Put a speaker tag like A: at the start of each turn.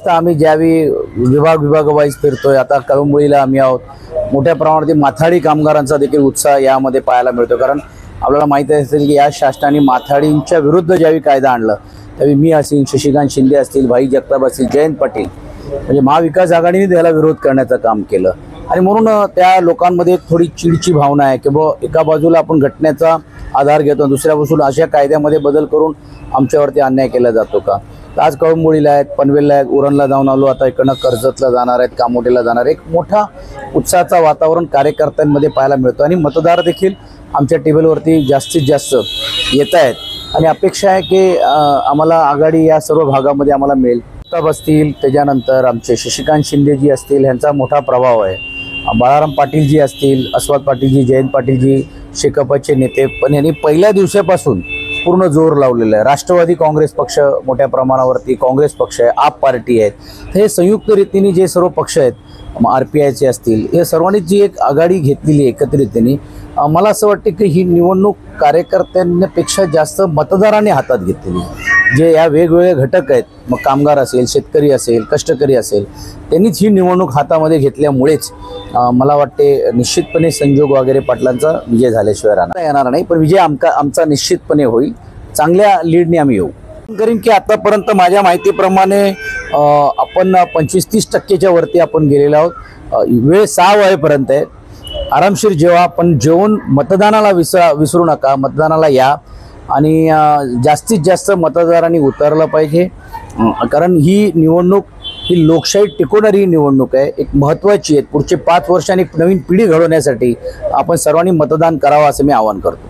A: आम्ही ज्यावेळी विभाग वाईज फिरतोय, आता कळंबोळीला आम्ही आहोत, मोठ्या प्रमाणात माथाडी कामगारांचा देखील उत्साह यामध्ये पाहायला मिळतो। कारण आपल्याला माहिती असेल की या शासनाने माथाडींच्या विरुद्ध ज्यावेळी कायदा आणला त्यावेळी मी असेल, शशिकांत शिंदे असतील, भाई जगताप असतील, जयंत पाटील म्हणजे महाविकास आघाडीने त्याला विरोध करण्याचं काम केलं। आणि म्हणून त्या लोकांमध्ये थोडी चिडची भावना आहे की एका बाजूला आपण घटनेचा आधार घेतो, दुसऱ्या बाजूला अशा कायद्यामध्ये बदल करून आमच्यावरती अन्याय केला जातो का। आज कळंबोळीला आहेत, पनवेलला आहेत, उरणला जाऊन आलो, आता इकडनं कर्जतला जाणार आहेत, कामोठीला जाणार। एक मोठा उत्साहाचा वातावरण कार्यकर्त्यांमध्ये पाहायला मिळतो आणि मतदार देखील आमच्या टेबलवरती जास्तीत जास्त येत आहेत आणि अपेक्षा आहे की आम्हाला आघाडी या सर्व भागामध्ये आम्हाला मिळेल। तब असतील, त्याच्यानंतर आमचे शशिकांत शिंदेजी असतील, ह्यांचा मोठा प्रभाव आहे। बाळाराम पाटीलजी असतील, अस्वाद पाटीलजी, जयंत पाटीलजी, शेकापचे नेते, पण यांनी पहिल्या दिवसापासून पूर्ण जोर लावलेला आहे। राष्ट्रवादी काँग्रेस पक्ष मोठ्या प्रमाणावरती, काँग्रेस पक्ष आहे, आप पार्टी आहे, हे संयुक्त रीतीने जे सर्व पक्ष आहेत, RPIचे असतील, हे सर्वांनी जी एक आघाडी घेतलेली एकत्रितपणे, मला असं वाटतं की ही निवडणूक कार्यकर्त्यांपेक्षा जास्त मतदारांनी हातात घेतलेली आहे। जे या वेगवेगळे घटक आहेत, मग कामगार असेल, शेतकरी असेल, कष्टकरी असेल, त्यांनीच ही निवडणूक हातामध्ये घेतल्यामुळेच मला वाटते निश्चितपणे संजोग वगैरे पाटलांचा विजय झाल्याशिवाय येणार नाही, पण विजय आमचा निश्चितपणे होईल। चांगल्या लीडने आम्ही येऊ करीन की आतापर्यंत माझ्या माहितीप्रमाणे आपण 25-30% वरती आपण गेलेलो आहोत। वेळ 6 वाजेपर्यंत आहे, आरामशीर जेव्हा आपण जेवून मतदानाला विसरू नका, मतदानाला या आणि जास्तीत जास्त मतदारांनी उतरलं पाहिजे। कारण ही निवडणूक ही लोकशाही टिकवणारी निवडणूक आहे, एक महत्त्वाची आहे। पुढचे 5 वर्षांनी नवीन पिढी घडवण्यासाठी आपण सर्वांनी मतदान करावं असं मी आवाहन करतो।